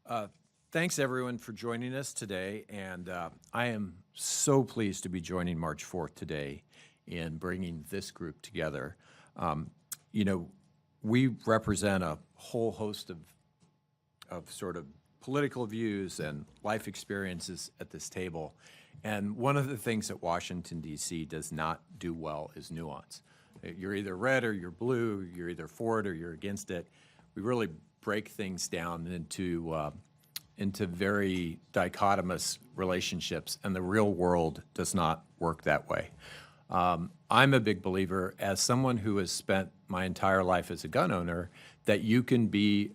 Uh, Thanks everyone for joining us today, and I am so pleased to be joining March 4th today in bringing this group together. Um, you know, we represent a whole host of sort of political views and life experiences at this table, and one of the things that Washington, D.C. does not do well is nuance. You're either red or you're blue, you're either for it or you're against it. We really break things down into very dichotomous relationships, and the real world does not work that way. I'm a big believer, as someone who has spent my entire life as a gun owner, that you can be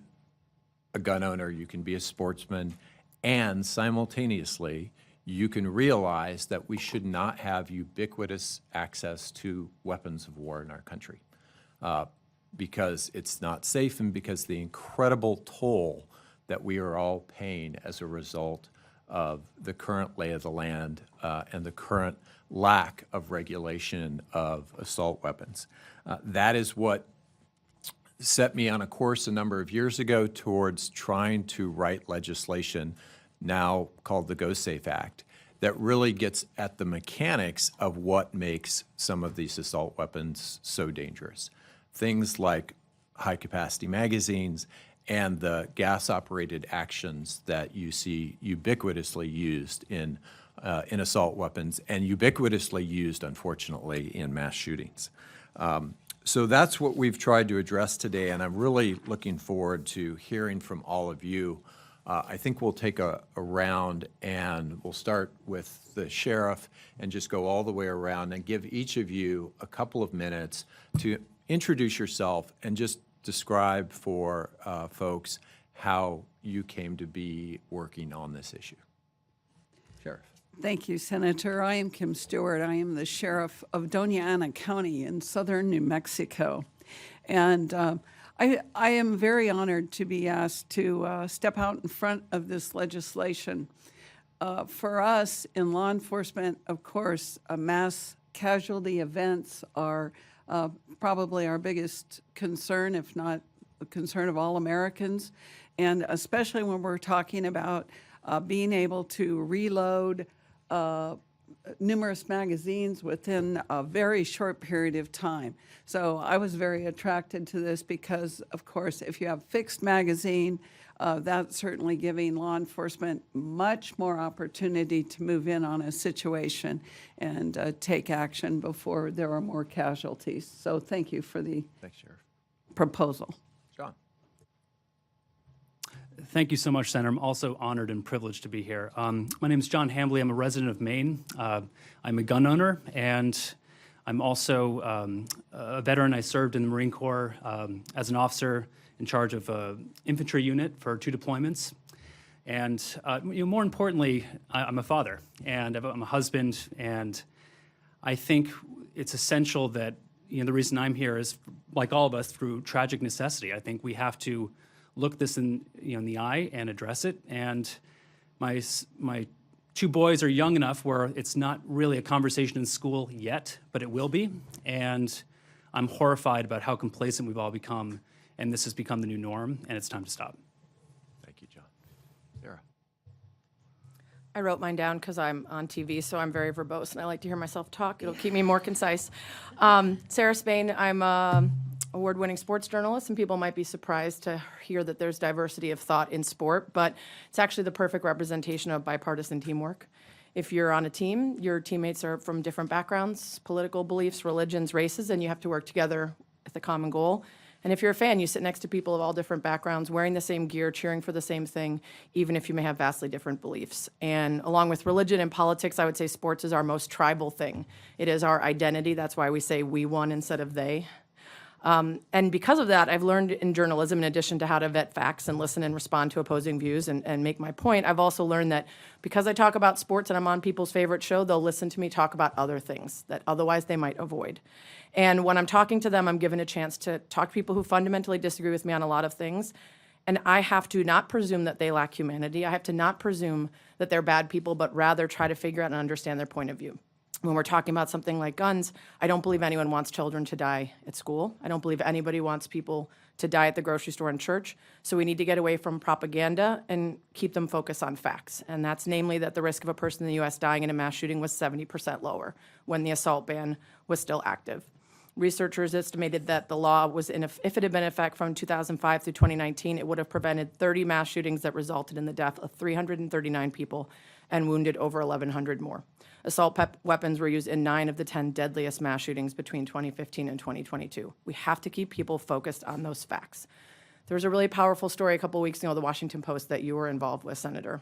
a gun owner, you can be a sportsman, and simultaneously you can realize that we should not have ubiquitous access to weapons of war in our country. Because it's not safe and because the incredible toll that we are all paying as a result of the current lay of the land and the current lack of regulation of assault weapons. That is what set me on a course a number of years ago towards trying to write legislation now called the Go Safe Act that really gets at the mechanics of what makes some of these assault weapons so dangerous. Things like high-capacity magazines and the gas-operated actions that you see ubiquitously used in assault weapons and ubiquitously used, unfortunately, in mass shootings. So that's what we've tried to address today, and I'm really looking forward to hearing from all of you. I think we'll take a round, and we'll start with the sheriff and just go all the way around and give each of you a couple of minutes to introduce yourself and just describe for folks how you came to be working on this issue. Sheriff. Thank you, Senator. I am Kim Stewart. I am the sheriff of Doña Ana County in southern New Mexico. And I am very honored to be asked to step out in front of this legislation. For us in law enforcement, of course, mass casualty events are probably our biggest concern, if not the concern of all Americans. And especially when we're talking about being able to reload numerous magazines within a very short period of time. So I was very attracted to this because, of course, if you have fixed magazine, that's certainly giving law enforcement much more opportunity to move in on a situation and take action before there are more casualties. So thank you for the Thanks, Sheriff. proposal. John. Thank you so much, Senator. I'm also honored and privileged to be here. My name is John Hambley. I'm a resident of Maine. I'm a gun owner, and I'm also a veteran. I served in the Marine Corps as an officer in charge of an infantry unit for 2 deployments. And more importantly, I'm a father, and I'm a husband, and I think it's essential that the reason I'm here is, like all of us, through tragic necessity. I think we have to look this in the eye and address it. And my 2 boys are young enough where it's not really a conversation in school yet, but it will be. And I'm horrified about how complacent we've all become, and this has become the new norm, and it's time to stop. Thank you, John. Sarah. I wrote mine down because I'm on TV, so I'm very verbose, and I like to hear myself talk. It'll keep me more concise. Sarah Spain, I'm an award-winning sports journalist, and people might be surprised to hear that there's diversity of thought in sport, but it's actually the perfect representation of bipartisan teamwork. If you're on a team, your teammates are from different backgrounds, political beliefs, religions, races, and you have to work together with a common goal. And if you're a fan, you sit next to people of all different backgrounds, wearing the same gear, cheering for the same thing, even if you may have vastly different beliefs. And along with religion and politics, I would say sports is our most tribal thing. It is our identity. That's why we say we won instead of they. And because of that, I've learned in journalism, in addition to how to vet facts and listen and respond to opposing views and make my point, I've also learned that because I talk about sports and I'm on people's favorite show, they'll listen to me talk about other things that otherwise they might avoid. And when I'm talking to them, I'm given a chance to talk to people who fundamentally disagree with me on a lot of things. And I have to not presume that they lack humanity. I have to not presume that they're bad people, but rather try to figure out and understand their point of view. When we're talking about something like guns, I don't believe anyone wants children to die at school. I don't believe anybody wants people to die at the grocery store and church. So we need to get away from propaganda and keep them focused on facts. And that's namely that the risk of a person in the U.S. dying in a mass shooting was 70% lower when the assault ban was still active. Researchers estimated that the law was, if it had been in effect from 2005 through 2019, it would have prevented 30 mass shootings that resulted in the death of 339 people and wounded over 1,100 more. Assault weapons were used in 9 of the 10 deadliest mass shootings between 2015 and 2022. We have to keep people focused on those facts. There was a really powerful story a couple weeks ago, the Washington Post, that you were involved with, Senator.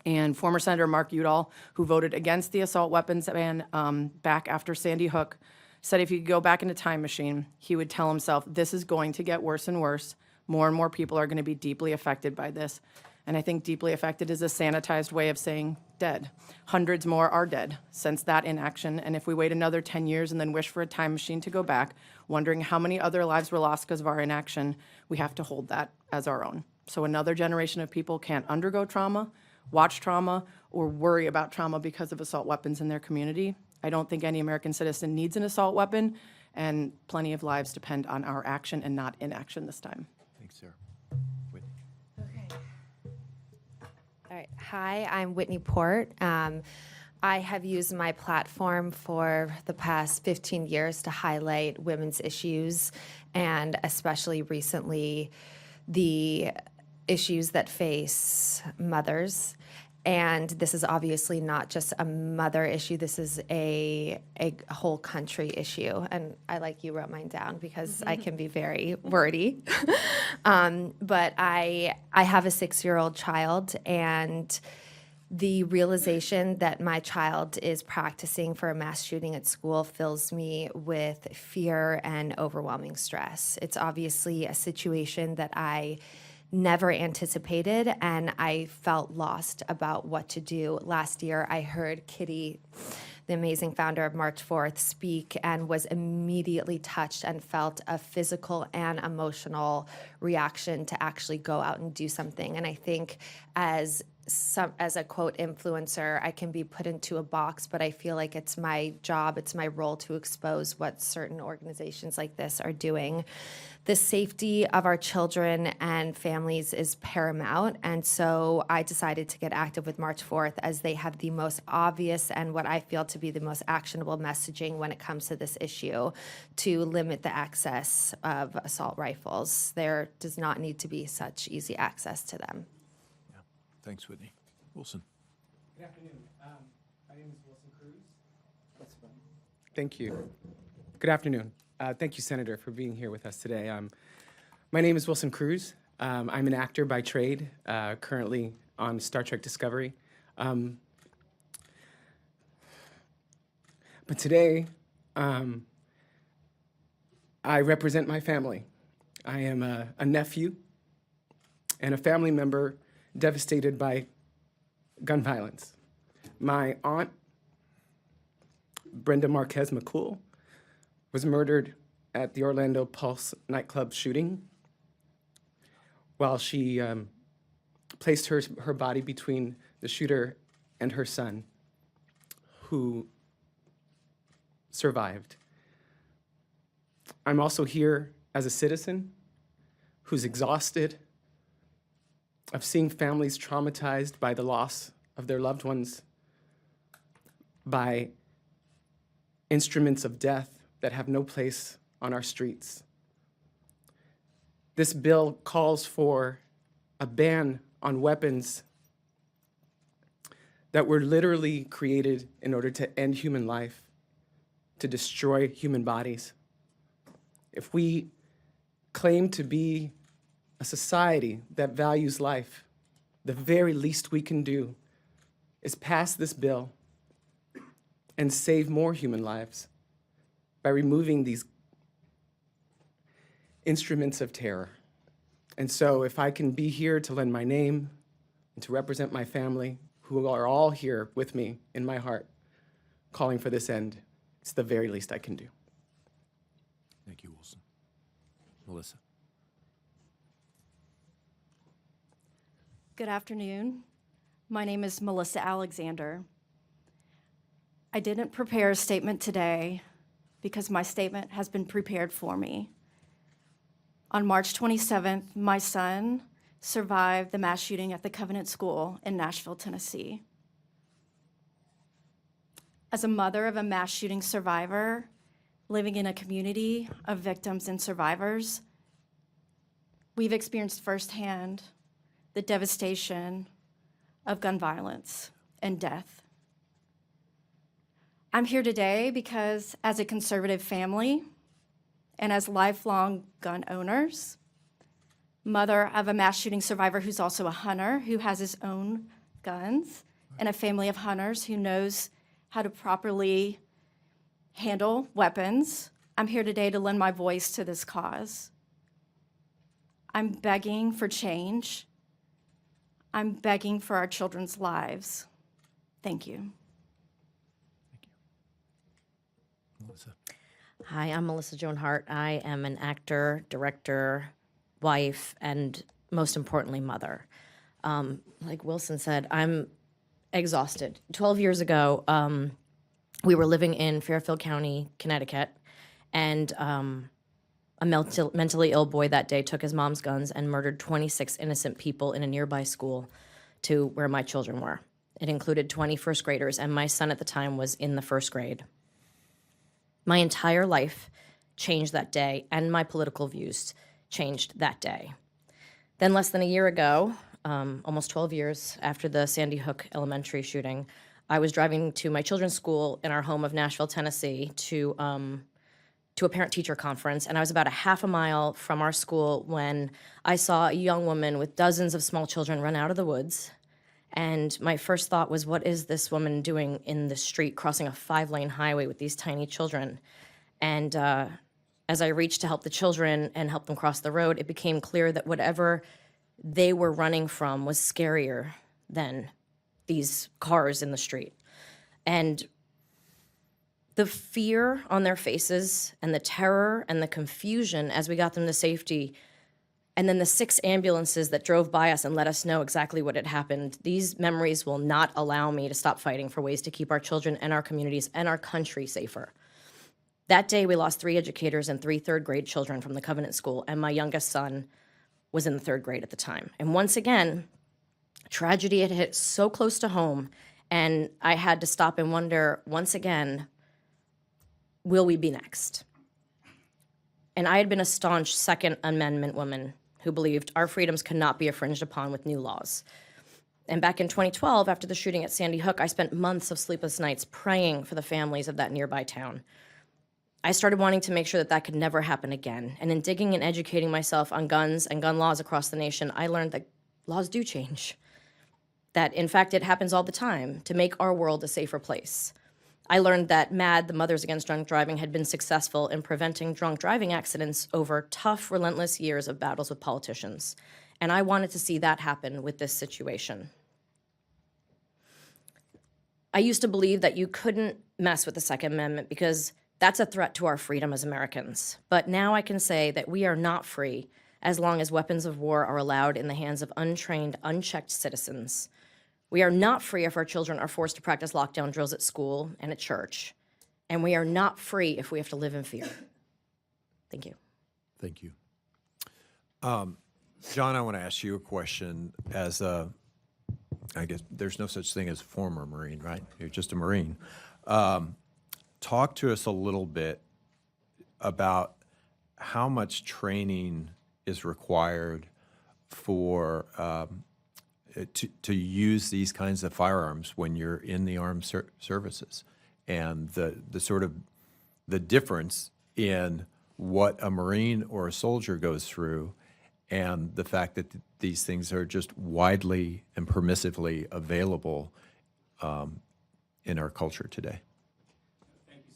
And former Senator Mark Udall, who voted against the assault weapons ban back after Sandy Hook, said if he could go back in a time machine, he would tell himself, this is going to get worse and worse. More and more people are going to be deeply affected by this. And I think deeply affected is a sanitized way of saying dead. Hundreds more are dead since that inaction. And if we wait another 10 years and then wish for a time machine to go back, wondering how many other lives were lost because of our inaction, we have to hold that as our own. So another generation of people can't undergo trauma, watch trauma, or worry about trauma because of assault weapons in their community. I don't think any American citizen needs an assault weapon, and plenty of lives depend on our action and not inaction this time. Thanks, Sarah. Whitney. All right. Hi, I'm Whitney Port. I have used my platform for the past 15 years to highlight women's issues, and especially recently the issues that face mothers. And this is obviously not just a mother issue. This is a whole country issue. And I like you wrote mine down because I can be very wordy. But I have a 6-year-old child, and the realization that my child is practicing for a mass shooting at school fills me with fear and overwhelming stress. It's obviously a situation that I never anticipated, and I felt lost about what to do. Last year, I heard Kitty, the amazing founder of March 4th, speak and was immediately touched and felt a physical and emotional reaction to actually go out and do something. And I think as a quote influencer, I can be put into a box, but I feel like it's my job, it's my role to expose what certain organizations like this are doing. The safety of our children and families is paramount, and so I decided to get active with March 4th as they have the most obvious and what I feel to be the most actionable messaging when it comes to this issue, to limit the access of assault rifles. There does not need to be such easy access to them. Yeah. Thanks, Whitney. Wilson. Good afternoon. My name is Wilson Cruz. Thank you. Good afternoon. Thank you, Senator, for being here with us today. My name is Wilson Cruz. I'm an actor by trade, currently on Star Trek Discovery. But today, I represent my family. I am a nephew and a family member devastated by gun violence. My aunt, Brenda Marquez McCool, was murdered at the Orlando Pulse nightclub shooting while she placed her body between the shooter and her son, who survived. I'm also here as a citizen who's exhausted of seeing families traumatized by the loss of their loved ones, by instruments of death that have no place on our streets. This bill calls for a ban on weapons that were literally created in order to end human life, to destroy human bodies. If we claim to be a society that values life, the very least we can do is pass this bill and save more human lives by removing these instruments of terror. And so if I can be here to lend my name and to represent my family, who are all here with me in my heart, calling for this end, it's the very least I can do. Thank you, Wilson. Melissa. Good afternoon. My name is Melissa Alexander. I didn't prepare a statement today because my statement has been prepared for me. On March 27th, my son survived the mass shooting at the Covenant School in Nashville, Tennessee. As a mother of a mass shooting survivor, living in a community of victims and survivors, we've experienced firsthand the devastation of gun violence and death. I'm here today because as a conservative family and as lifelong gun owners, mother of a mass shooting survivor who's also a hunter, who has his own guns, and a family of hunters who knows how to properly handle weapons, I'm here today to lend my voice to this cause. I'm begging for change. I'm begging for our children's lives. Thank you. Melissa. Hi, I'm Melissa Joan Hart. I am an actor, director, wife, and most importantly, mother. Like Wilson said, I'm exhausted. 12 years ago, we were living in Fairfield County, Connecticut, and a mentally ill boy that day took his mom's guns and murdered 26 innocent people in a nearby school to where my children were. It included 20 first graders, and my son at the time was in the first grade. My entire life changed that day, and my political views changed that day. Then less than a year ago, almost 12 years after the Sandy Hook Elementary shooting, I was driving to my children's school in our home of Nashville, Tennessee, to a parent-teacher conference, and I was about a half a mile from our school when I saw a young woman with dozens of small children run out of the woods. And my first thought was, what is this woman doing in the street crossing a 5-lane highway with these tiny children? And as I reached to help the children and help them cross the road, it became clear that whatever they were running from was scarier than these cars in the street. And the fear on their faces and the terror and the confusion as we got them to safety, and then the 6 ambulances that drove by us and let us know exactly what had happened, these memories will not allow me to stop fighting for ways to keep our children and our communities and our country safer. That day, we lost 3 educators and 3 third-grade children from the Covenant School, and my youngest son was in the 3rd grade at the time. And once again, tragedy had hit so close to home, and I had to stop and wonder, once again, will we be next? And I had been a staunch Second Amendment woman who believed our freedoms could not be infringed upon with new laws. And back in 2012, after the shooting at Sandy Hook, I spent months of sleepless nights praying for the families of that nearby town. I started wanting to make sure that that could never happen again. And in digging and educating myself on guns and gun laws across the nation, I learned that laws do change. That, in fact, it happens all the time to make our world a safer place. I learned that MAD, the Mothers Against Drunk Driving, had been successful in preventing drunk driving accidents over tough, relentless years of battles with politicians. And I wanted to see that happen with this situation. I used to believe that you couldn't mess with the Second Amendment because that's a threat to our freedom as Americans. But now I can say that we are not free as long as weapons of war are allowed in the hands of untrained, unchecked citizens. We are not free if our children are forced to practice lockdown drills at school and at church. And we are not free if we have to live in fear. Thank you. Thank you. John, I want to ask you a question as a, I guess there's no such thing as a former Marine, right? You're just a Marine. Talk to us a little bit about how much training is required for to use these kinds of firearms when you're in the armed services, and the sort of the difference in what a Marine or a soldier goes through, and the fact that these things are just widely and permissively available in our culture today. Thank you,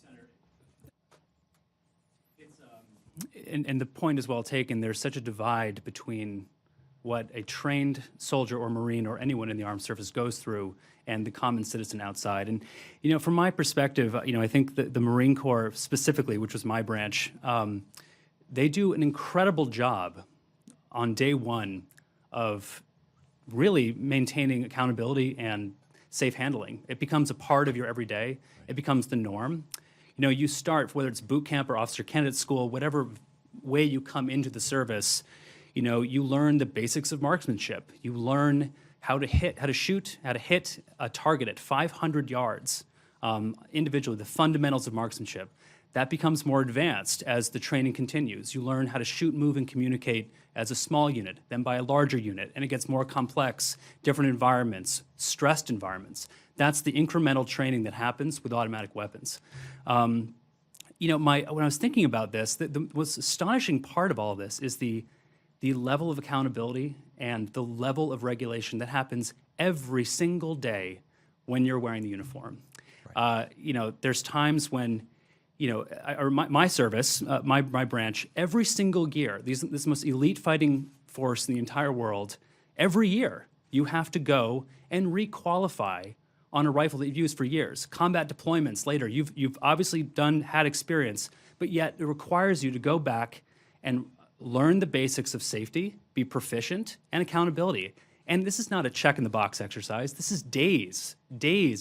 Senator. And the point is well taken. There's such a divide between what a trained soldier or Marine or anyone in the armed service goes through and the common citizen outside. And, you know, from my perspective, you know, I think the Marine Corps specifically, which was my branch, they do an incredible job on day one of really maintaining accountability and safe handling. It becomes a part of your everyday. It becomes the norm. You know, you start, whether it's boot camp or officer candidate school, whatever way you come into the service, you know, you learn the basics of marksmanship. You learn how to shoot, how to hit a target at 500 yards individually, the fundamentals of marksmanship. That becomes more advanced as the training continues. You learn how to shoot, move, and communicate as a small unit, then by a larger unit, and it gets more complex, different environments, stressed environments. That's the incremental training that happens with automatic weapons. You know, when I was thinking about this, the most astonishing part of all of this is the level of accountability and the level of regulation that happens every single day when you're wearing the uniform. Right. You know, there's times when, you know, my service, my branch, every single year, this most elite fighting force in the entire world, every year you have to go and re-qualify on a rifle that you've used for years. Combat deployments later, you've obviously had experience, but yet it requires you to go back and learn the basics of safety, be proficient, and accountability. And this is not a check in the box exercise. This is days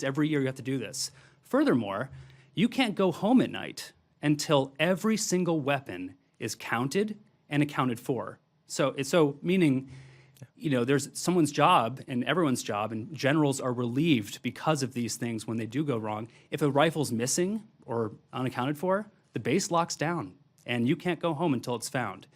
every year you have to do this. Furthermore, you can't go home at night until every single weapon is counted and accounted for. So meaning, you know, there's someone's job and everyone's job, and generals are relieved because of these things when they do go wrong. If a rifle's missing or unaccounted for, the base locks down, and you can't go home until it's found.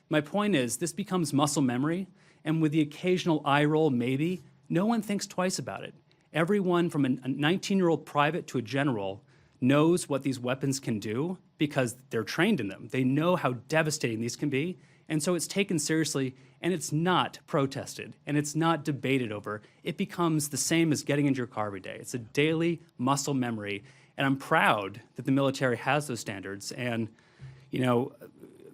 My point is, this becomes muscle memory, and with the occasional eye roll, maybe, no one thinks twice about it. Everyone from a 19-year-old private to a general knows what these weapons can do because they're trained in them. They know how devastating these can be, and so it's taken seriously, and it's not protested, and it's not debated over. It becomes the same as getting into your car every day. It's a daily muscle memory, and I'm proud that the military has those standards, and, you know,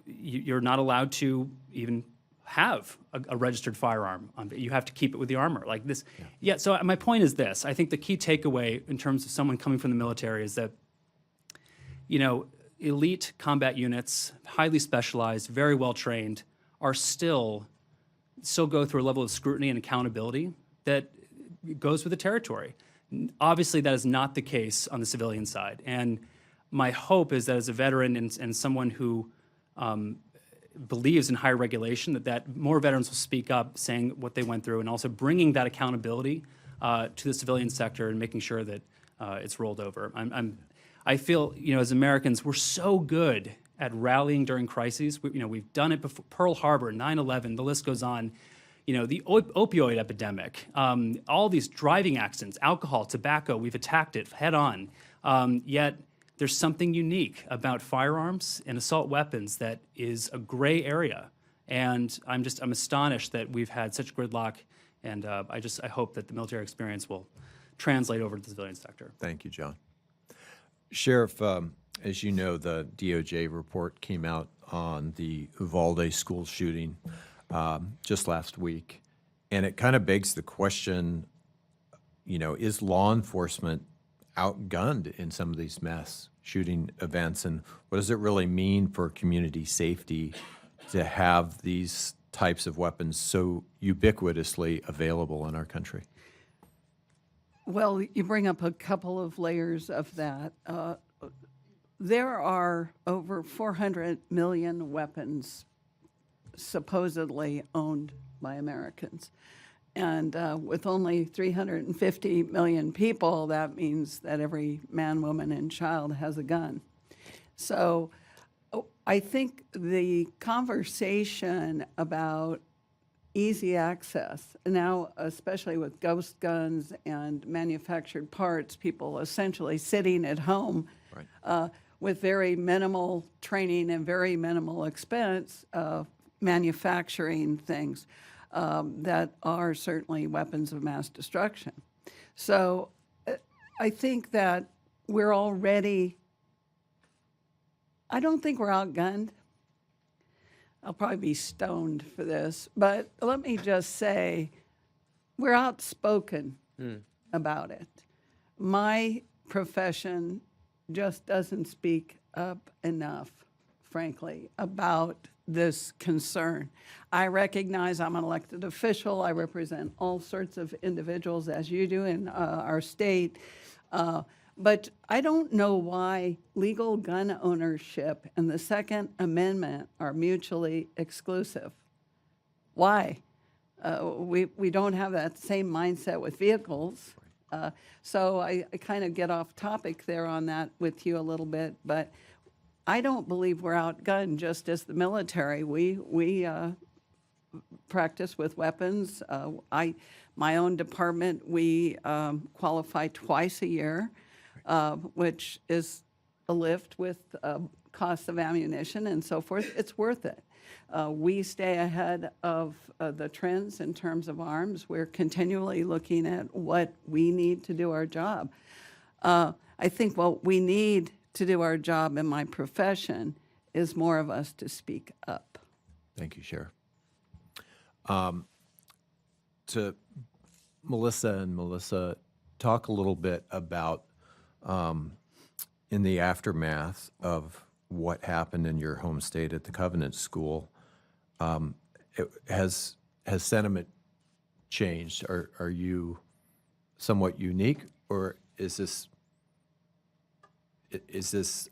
you're not allowed to even have a registered firearm. You have to keep it with the armor like this. Yeah, so my point is this. I think the key takeaway in terms of someone coming from the military is that, you know, elite combat units, highly specialized, very well trained, are still go through a level of scrutiny and accountability that goes with the territory. Obviously, that is not the case on the civilian side. And my hope is that as a veteran and someone who believes in higher regulation, that more veterans will speak up saying what they went through, and also bringing that accountability to the civilian sector and making sure that it's rolled over. I feel, you know, as Americans, we're so good at rallying during crises. We've done it before, Pearl Harbor, 9/11, the list goes on. You know, the opioid epidemic, all these driving accidents, alcohol, tobacco, we've attacked it head on. Yet there's something unique about firearms and assault weapons that is a gray area. And I'm astonished that we've had such gridlock, and I hope that the military experience will translate over to the civilian sector. Thank you, John. Sheriff, as you know, the DOJ report came out on the Uvalde school shooting just last week, and it kind of begs the question, you know, is law enforcement outgunned in some of these mass shooting events, and what does it really mean for community safety to have these types of weapons so ubiquitously available in our country? Well, you bring up a couple of layers of that. There are over 400 million weapons supposedly owned by Americans. And with only 350 million people, that means that every man, woman, and child has a gun. So I think the conversation about easy access, now especially with ghost guns and manufactured parts, people essentially sitting at home with very minimal training and very minimal expense, manufacturing things that are certainly weapons of mass destruction. So I think that we're already, I don't think we're outgunned. I'll probably be stoned for this, but let me just say we're outspoken about it. My profession just doesn't speak up enough frankly, about this concern. I recognize I'm an elected official. I represent all sorts of individuals, as you do in our state. But I don't know why legal gun ownership and the Second Amendment are mutually exclusive. Why? We don't have that same mindset with vehicles. So I kind of get off topic there on that with you a little bit, but I don't believe we're outgunned just as the military. We practice with weapons. My own department, we qualify twice a year, which is a lift with cost of ammunition and so forth. It's worth it. We stay ahead of the trends in terms of arms. We're continually looking at what we need to do our job. I think what we need to do our job in my profession is more of us to speak up. Thank you, Sheriff. To Melissa, talk a little bit about in the aftermath of what happened in your home state at the Covenant School. Has sentiment changed? Are you somewhat unique, or is this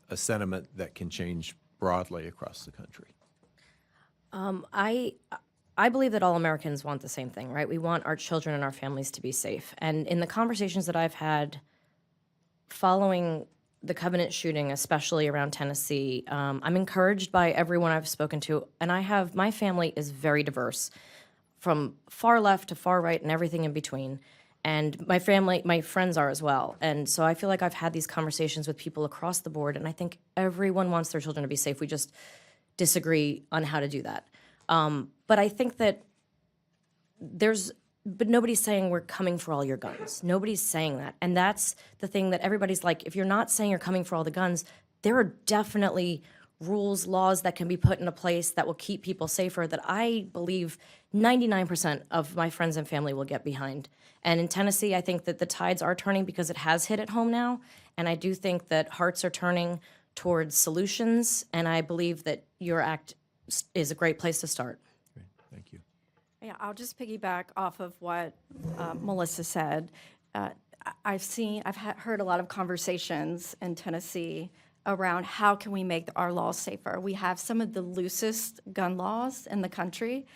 a sentiment that can change broadly across the country? I believe that all Americans want the same thing, right? We want our children and our families to be safe. And in the conversations that I've had following the Covenant shooting, especially around Tennessee, I'm encouraged by everyone I've spoken to. And my family is very diverse, from far left to far right and everything in between. And my friends are as well. And so I feel like I've had these conversations with people across the board, and I think everyone wants their children to be safe. We just disagree on how to do that. But I think that but nobody's saying we're coming for all your guns. Nobody's saying that. And that's the thing that everybody's like, if you're not saying you're coming for all the guns, there are definitely rules, laws that can be put into place that will keep people safer that I believe 99% of my friends and family will get behind. And in Tennessee, I think that the tides are turning because it has hit at home now. And I do think that hearts are turning towards solutions. And I believe that your act is a great place to start. Great. Thank you. Yeah, I'll just piggyback off of what Melissa said. I've heard a lot of conversations in Tennessee around how can we make our laws safer. We have some of the loosest gun laws in the country.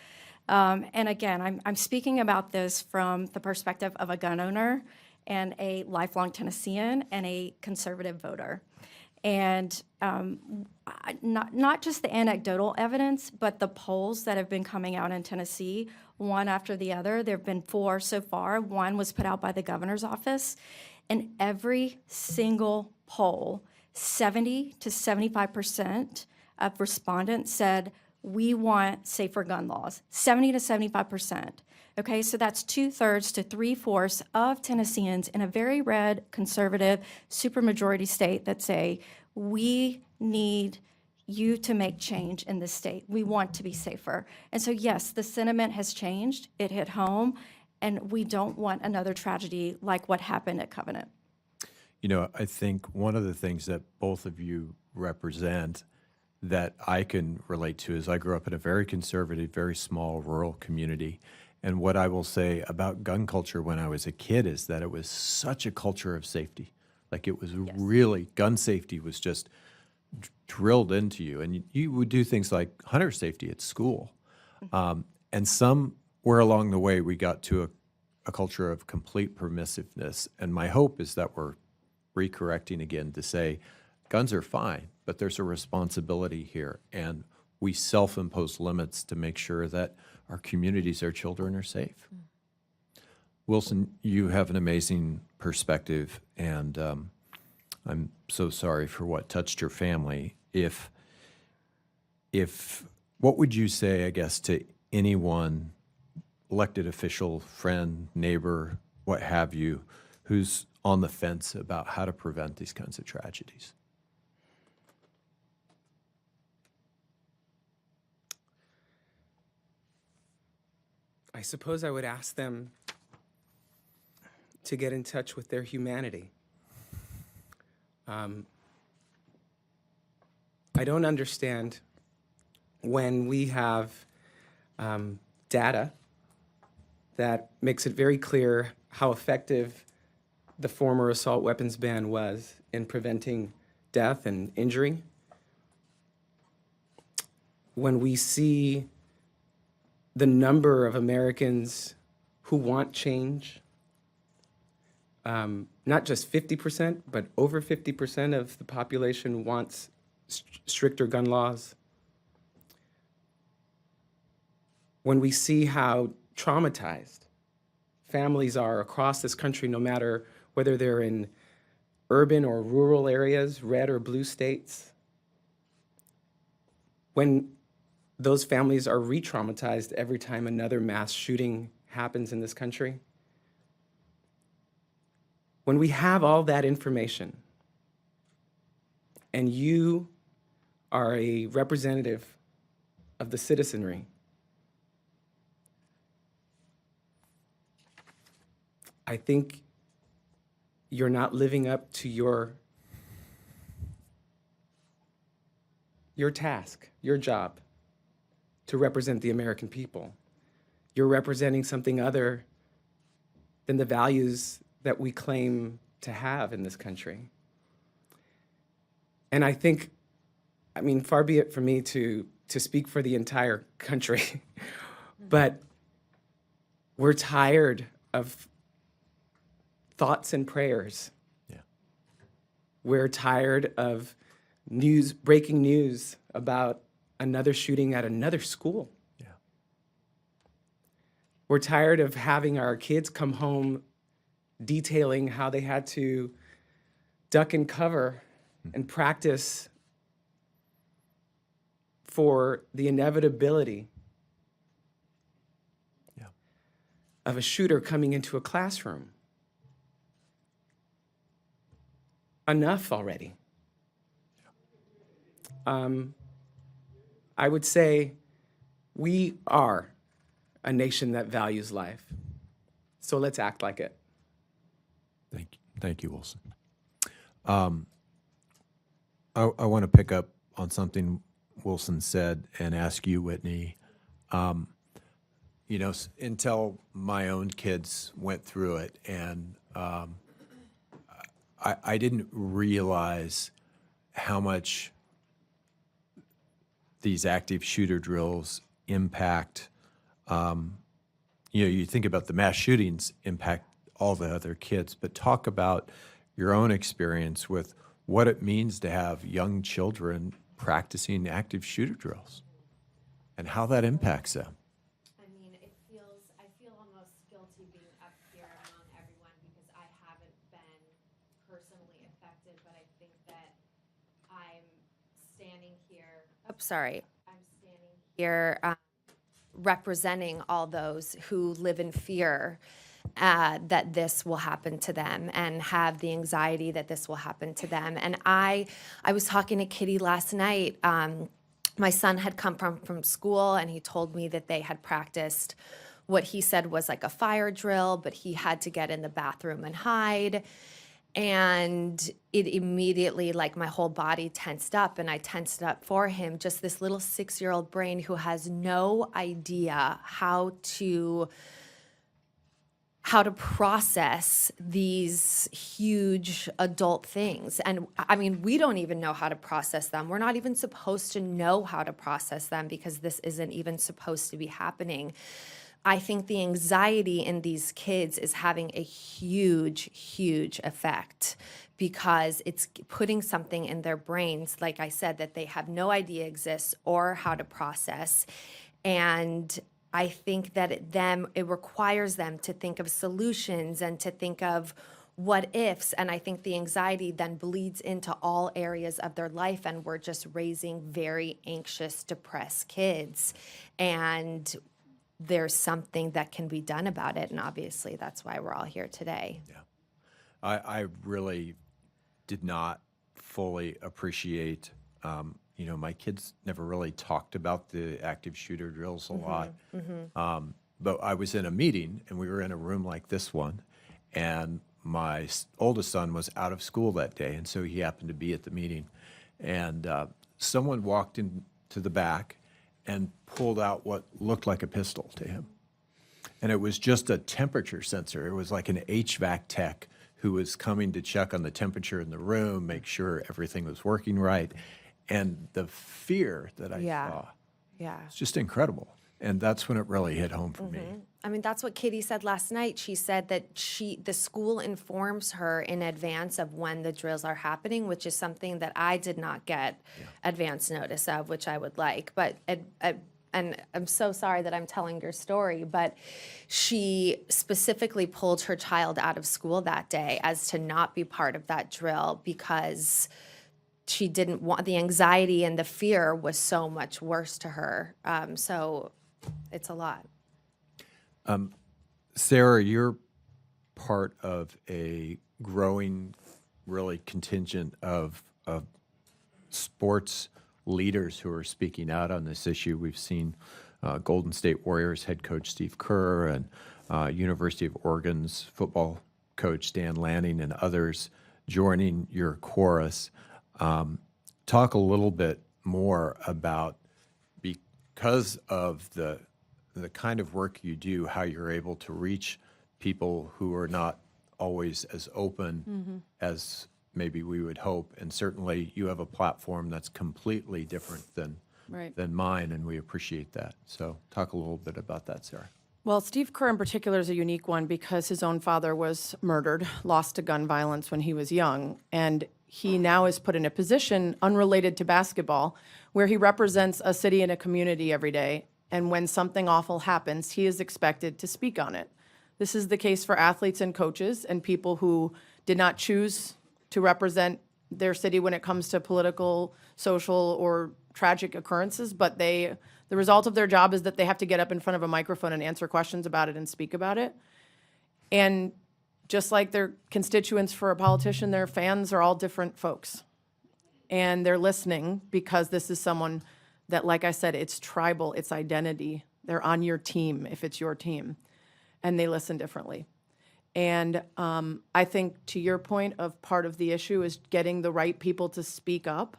And again, I'm speaking about this from the perspective of a gun owner and a lifelong Tennessean and a conservative voter. And not just the anecdotal evidence, but the polls that have been coming out in Tennessee, one after the other. There have been 4 so far. One was put out by the governor's office. And every single poll, 70 to 75% of respondents said, we want safer gun laws. 70 to 75%. Okay, so that's 2/3 to 3/4 of Tennesseans in a very red, conservative, supermajority state that say, we need you to make change in this state. We want to be safer. And so, yes, the sentiment has changed. It hit home, and we don't want another tragedy like what happened at Covenant. You know, I think one of the things that both of you represent that I can relate to is I grew up in a very conservative, very small rural community. And what I will say about gun culture when I was a kid is that it was such a culture of safety. Like it was really, gun safety was just drilled into you. And you would do things like hunter safety at school. And somewhere along the way, we got to a culture of complete permissiveness. And my hope is that we're recorrecting again to say, guns are fine, but there's a responsibility here. And we self-impose limits to make sure that our communities, our children are safe. Wilson, you have an amazing perspective, and I'm so sorry for what touched your family. If what would you say, I guess, to anyone, elected official, friend, neighbor, what have you, who's on the fence about how to prevent these kinds of tragedies? I suppose I would ask them to get in touch with their humanity. I I don't understand when we have data that makes it very clear how effective the former assault weapons ban was in preventing death and injury. When we see the number of Americans who want change, not just 50%, but over 50% of the population wants stricter gun laws. When we see how traumatized families are across this country, no matter whether they're in urban or rural areas, red or blue states, when those families are re-traumatized every time another mass shooting happens in this country, when we have all that information and you are a representative of the citizenry, I think you're not living up to your task, your job, to represent the American people. You're representing something other than the values that we claim to have in this country. And I think, I mean, far be it from me to speak for the entire country, but we're tired of thoughts and prayers. Yeah. We're tired of breaking news about another shooting at another school. Yeah. We're tired of having our kids come home detailing how they had to duck and cover and practice for the inevitability of a shooter coming into a classroom. Enough already. I would say we are a nation that values life. So let's act like it. Thank you, Wilson. I want to pick up on something Wilson said and ask you, Whitney. You know, until my own kids went through it, and I didn't realize how much these active shooter drills impact. You think about the mass shootings impact all the other kids, but talk about your own experience with what it means to have young children practicing active shooter drills and how that impacts them. I mean, I feel almost guilty being up here among everyone because I haven't been personally affected, but I think that I'm standing here. I'm standing here representing all those who live in fear that this will happen to them and have the anxiety that this will happen to them. And I was talking to Kitty last night. My son had come from school and he told me that they had practiced what he said was like a fire drill, but he had to get in the bathroom and hide. And it immediately, like, my whole body tensed up, and I tensed up for him, just this little 6-year-old brain who has no idea how to process these huge adult things. And I mean, we don't even know how to process them. We're not even supposed to know how to process them because this isn't even supposed to be happening. I think the anxiety in these kids is having a huge, huge effect because it's putting something in their brains, like I said, that they have no idea exists or how to process. And I think that it requires them to think of solutions and to think of what ifs. And I think the anxiety then bleeds into all areas of their life. And we're just raising very anxious, depressed kids. And there's something that can be done about it. And obviously that's why we're all here today. Yeah. I really did not fully appreciate, my kids never really talked about the active shooter drills a lot. But I was in a meeting and we were in a room like this one, and my oldest son was out of school that day. And so he happened to be at the meeting. And someone walked into the back and pulled out what looked like a pistol to him. And it was just a temperature sensor. It was like an HVAC tech who was coming to check on the temperature in the room, make sure everything was working right. And the fear that I saw, Yeah. it's just incredible. And that's when it really hit home for me. I mean, that's what Katie said last night. She said that the school informs her in advance of when the drills are happening, which is something that I did not get advance notice of, which I would like. But and I'm so sorry that I'm telling your story, but she specifically pulled her child out of school that day as to not be part of that drill because she didn't want, the anxiety and the fear was so much worse to her. So it's a lot. Sarah, you're part of a growing, really, contingent of sports leaders who are speaking out on this issue. We've seen Golden State Warriors head coach Steve Kerr and University of Oregon's football coach Dan Lanning and others joining your chorus. Talk a little bit more about, because of the kind of work you do, how you're able to reach people who are not always as open as maybe we would hope. And certainly you have a platform that's completely different than mine, and we appreciate that. So talk a little bit about that, Sarah. Well, Steve Kerr in particular is a unique one because his own father was murdered, lost to gun violence when he was young, and he now is put in a position unrelated to basketball where he represents a city and a community every day, and when something awful happens, he is expected to speak on it. This is the case for athletes and coaches and people who did not choose to represent their city when it comes to political, social, or tragic occurrences, but the result of their job is that they have to get up in front of a microphone and answer questions about it and speak about it. And just like their constituents for a politician, their fans are all different folks. And they're listening because this is someone that, like I said, it's tribal, it's identity. They're on your team if it's your team. And they listen differently. And I think to your point of part of the issue is getting the right people to speak up.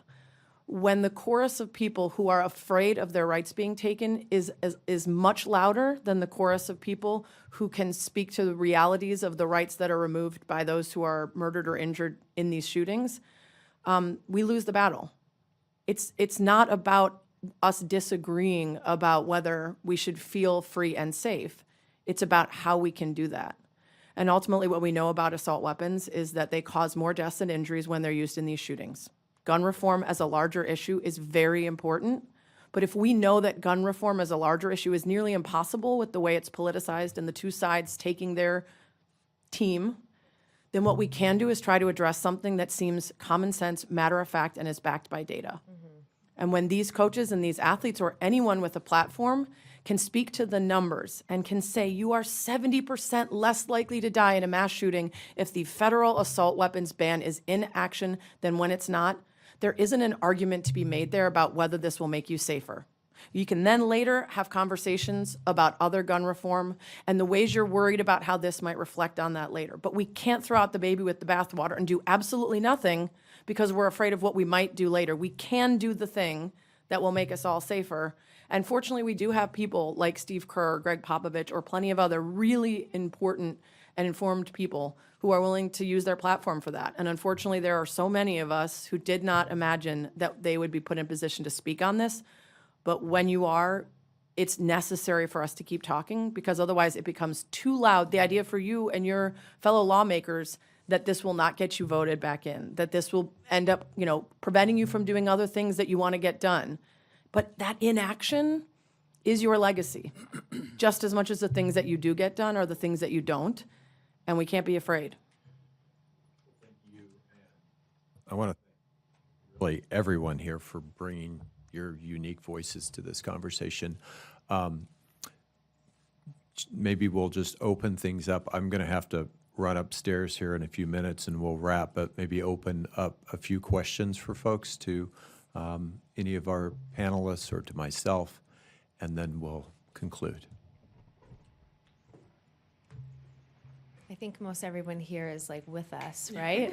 When the chorus of people who are afraid of their rights being taken is much louder than the chorus of people who can speak to the realities of the rights that are removed by those who are murdered or injured in these shootings, we lose the battle. It's not about us disagreeing about whether we should feel free and safe. It's about how we can do that. And ultimately, what we know about assault weapons is that they cause more deaths and injuries when they're used in these shootings. Gun reform as a larger issue is very important, but if we know that gun reform as a larger issue is nearly impossible with the way it's politicized and the two sides taking their team, then what we can do is try to address something that seems common sense, matter of fact, and is backed by data. And when these coaches and these athletes or anyone with a platform can speak to the numbers and can say you are 70% less likely to die in a mass shooting if the federal assault weapons ban is in action than when it's not, there isn't an argument to be made there about whether this will make you safer. You can then later have conversations about other gun reform and the ways you're worried about how this might reflect on that later. But we can't throw out the baby with the bathwater and do absolutely nothing because we're afraid of what we might do later. We can do the thing that will make us all safer. And fortunately, we do have people like Steve Kerr, Greg Popovich, or plenty of other really important and informed people who are willing to use their platform for that. And unfortunately, there are so many of us who did not imagine that they would be put in a position to speak on this. But when you are, it's necessary for us to keep talking because otherwise it becomes too loud. The idea for you and your fellow lawmakers that this will not get you voted back in, that this will end up, preventing you from doing other things that you want to get done. But that inaction is your legacy, just as much as the things that you do get done are the things that you don't, and we can't be afraid. I want to thank really everyone here for bringing your unique voices to this conversation. Maybe we'll just open things up. I'm going to have to run upstairs here in a few minutes and we'll wrap, but maybe open up a few questions for folks to any of our panelists or to myself, and then we'll conclude. I think most everyone here is with us, right?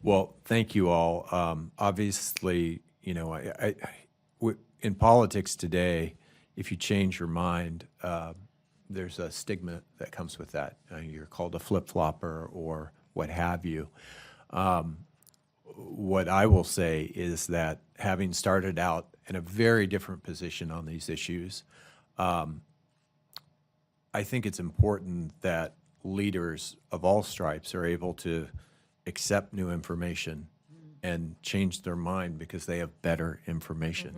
Well, thank you all. Obviously, you know, in politics today, if you change your mind, there's a stigma that comes with that. You're called a flip-flopper or what have you. What I will say is that having started out in a very different position on these issues, I think it's important that leaders of all stripes are able to accept new information and change their mind because they have better information.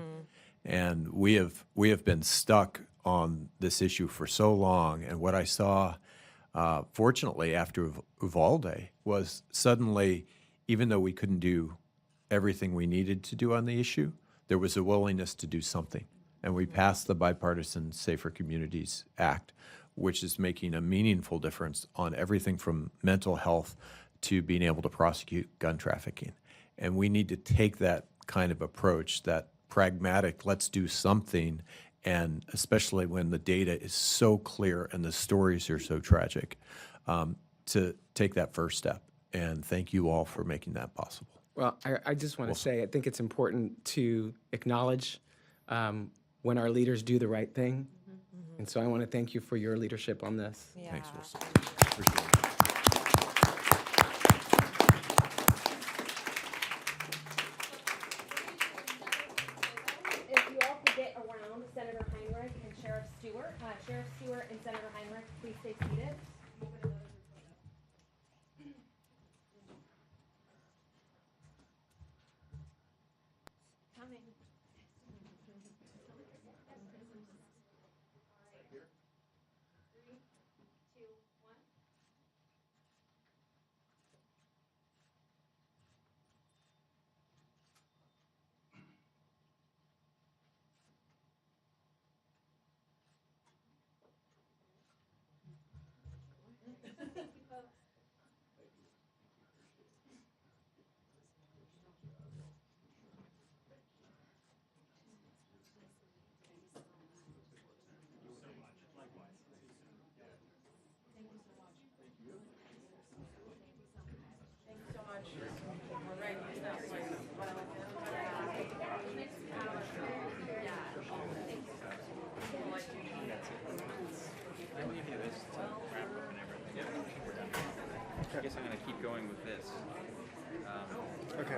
And we have been stuck on this issue for so long. And what I saw, fortunately, after Uvalde was suddenly, even though we couldn't do everything we needed to do on the issue, there was a willingness to do something. And we passed the Bipartisan Safer Communities Act, which is making a meaningful difference on everything from mental health to being able to prosecute gun trafficking. And we need to take that kind of approach, that pragmatic, let's do something, and especially when the data is so clear and the stories are so tragic, to take that first step. And thank you all for making that possible. Well, I just want to say, I think it's important to acknowledge when our leaders do the right thing. And so I want to thank you for your leadership on this. Thanks, Wilson. Appreciate it. If you all could get around Senator Heinrich and Sheriff Stewart. Sheriff Stewart and Senator Heinrich, please stay seated. Coming. I guess I'm going to keep going with this. Okay.